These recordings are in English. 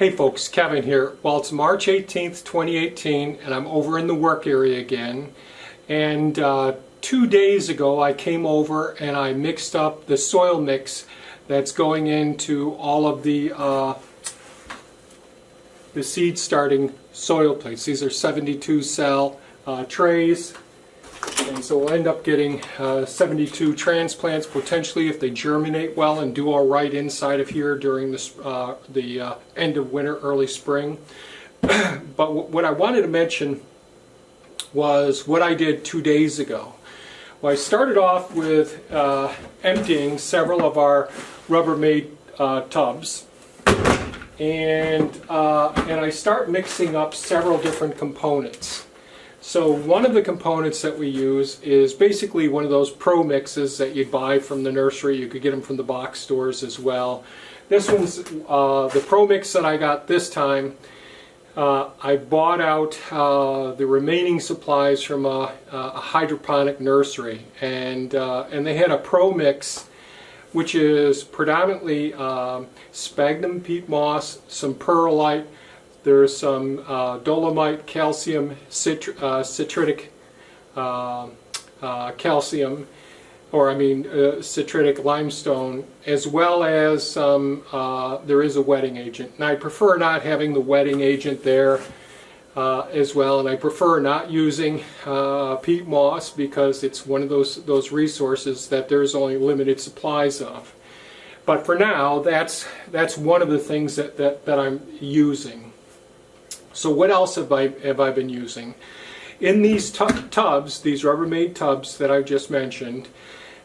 Hey folks, Kevin here. Well, it's March 18th, 2018, and I'm over in the work area again. And 2 days ago I came over and I mixed up the soil mix that's going into all of the seed starting soil plates. These are 72 cell trays. And so we'll end up getting 72 transplants potentially if they germinate well and do all right inside of here during the end of winter, early spring. But what I wanted to mention was what I did 2 days ago. Well, I started off with emptying several of our Rubbermaid tubs, and I start mixing up several different components. So one of the components that we use is basically one of those pro mixes that you'd buy from the nursery. You could get them from the box stores as well. This one's the pro mix that I got this time. I bought out the remaining supplies from a hydroponic nursery, and they had a pro mix which is predominantly sphagnum peat moss, some perlite. There's some dolomite, calcium, citric calcium, citric limestone, as well as some, there is a wetting agent. And I prefer not having the wetting agent there as well, and I prefer not using peat moss because it's one of those resources that there's only limited supplies of. But for now, that's one of the things that I'm using. So what else have I been using? In these tubs, these Rubbermaid tubs that I just mentioned,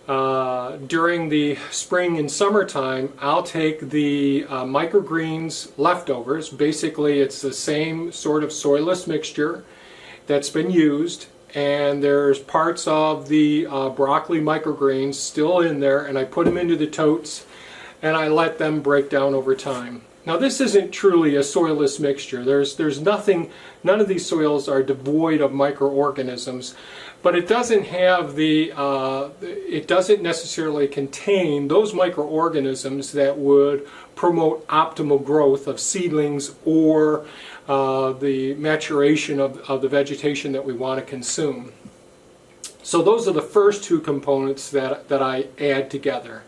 during the spring and summertime, I'll take the microgreens leftovers. Basically, it's the same sort of soilless mixture that's been used, and there's parts of the broccoli microgreens still in there, and I put them into the totes, and I let them break down over time. Now this isn't truly a soilless mixture. There's nothing, none of these soils are devoid of microorganisms, but it doesn't have it doesn't necessarily contain those microorganisms that would promote optimal growth of seedlings or the maturation of the vegetation that we want to consume. So those are the first two components that I add together.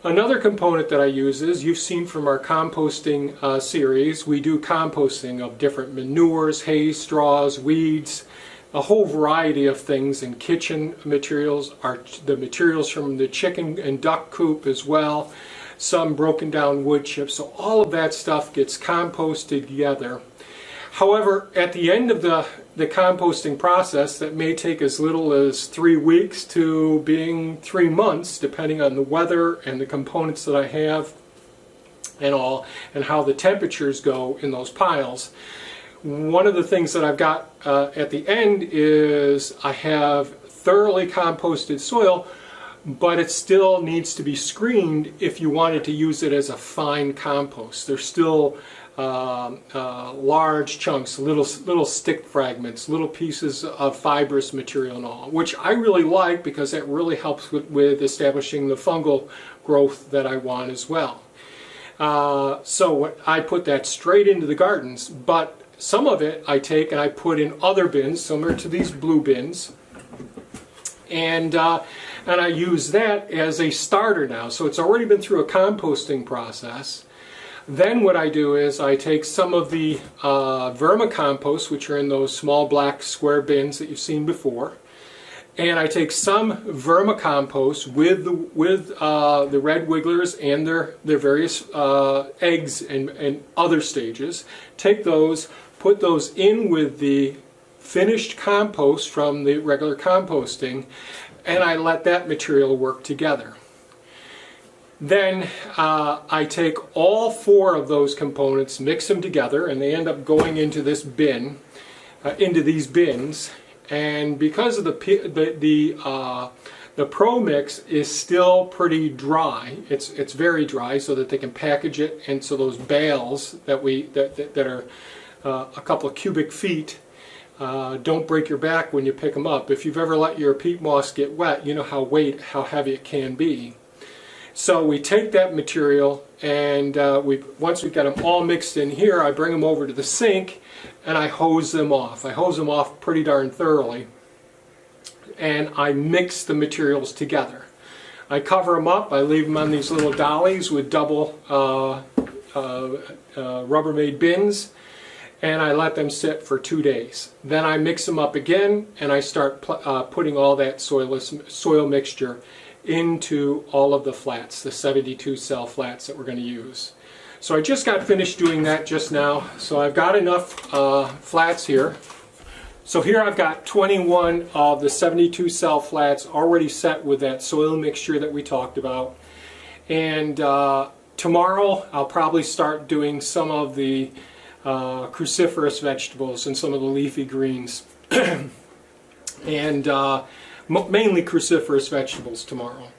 Another component that I use is, you've seen from our composting series, we do composting of different manures, hay, straws, weeds, a whole variety of things, and kitchen materials, the materials from the chicken and duck coop as well, some broken down wood chips. So all of that stuff gets composted together. However, at the end of the composting process, that may take as little as 3 weeks to being 3 months, depending on the weather and the components that I have and all, and how the temperatures go in those piles. One of the things that I've got at the end is I have thoroughly composted soil, but it still needs to be screened if you wanted to use it as a fine compost. There's still large chunks, little stick fragments, little pieces of fibrous material and all, which I really like because it really helps with establishing the fungal growth that I want as well. So I put that straight into the gardens, but some of it I take and I put in other bins similar to these blue bins, and I use that as a starter now. So it's already been through a composting process. Then what I do is I take some of the vermicompost, which are in those small black square bins that you've seen before, and I take some vermicompost with the red wigglers and their various eggs and other stages. Take those, put those in with the finished compost from the regular composting, and I let that material work together. Then I take all 4 of those components, mix them together, and they end up going into this bin, into these bins. And because of the pro mix is still pretty dry, it's very dry, so that they can package it, and so those bales that are a couple of cubic feet don't break your back when you pick them up. If you've ever let your peat moss get wet, you know how heavy it can be. So we take that material, and once we've got them all mixed in here, I bring them over to the sink and I hose them off. I hose them off pretty darn thoroughly, and I mix the materials together. I cover them up. I leave them on these little dollies with double Rubbermaid bins, and I let them sit for 2 days. Then I mix them up again, and I start putting all that soil mixture into all of the flats, the 72 cell flats that we're going to use. So I just got finished doing that just now. So I've got enough flats here. So here I've got 21 of the 72 cell flats already set with that soil mixture that we talked about. And tomorrow I'll probably start doing some of the cruciferous vegetables and some of the leafy greens. And mainly cruciferous vegetables tomorrow.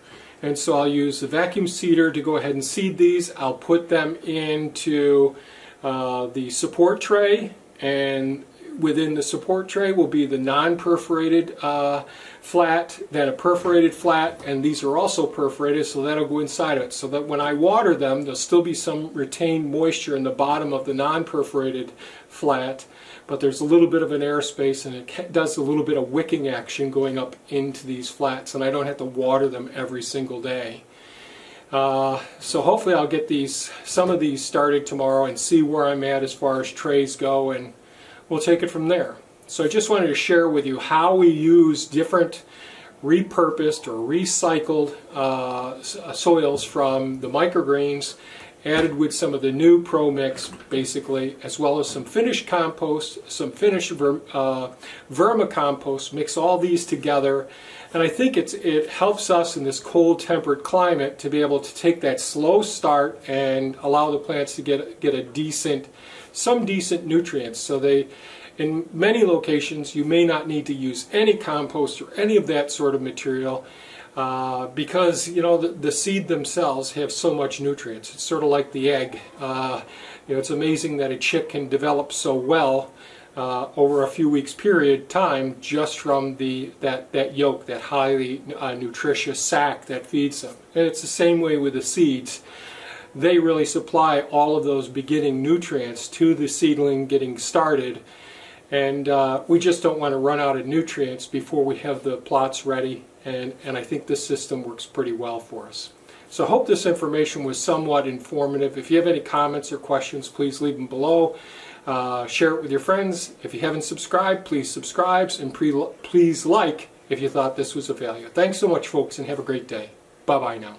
And so I'll use the vacuum seeder to go ahead and seed these. I'll put them into the support tray, and within the support tray will be the non-perforated flat, then a perforated flat, and these are also perforated, so that'll go inside of it. So that when I water them, there'll still be some retained moisture in the bottom of the non-perforated flat, but there's a little bit of an airspace, and it does a little bit of wicking action going up into these flats, and I don't have to water them every single day. So hopefully I'll get some of these started tomorrow and see where I'm at as far as trays go, and we'll take it from there. So I just wanted to share with you how we use different repurposed or recycled soils from the microgreens, added with some of the new Pro Mix, basically, as well as some finished compost, some finished vermicompost. Mix all these together, and I think it helps us in this cold temperate climate to be able to take that slow start and allow the plants to get some decent nutrients. So in many locations you may not need to use any compost or any of that sort of material, because the seed themselves have so much nutrients. It's sort of like the egg. It's amazing that a chick can develop so well over a few weeks period time just from that yolk, that highly nutritious sac that feeds them. And it's the same way with the seeds. They really supply all of those beginning nutrients to the seedling getting started, and we just don't want to run out of nutrients before we have the plots ready. And I think this system works pretty well for us. So I hope this information was somewhat informative. If you have any comments or questions, please leave them below. Share it with your friends. If you haven't subscribed, please subscribe, and please like if you thought this was of value. Thanks so much, folks, and have a great day. Bye-bye now.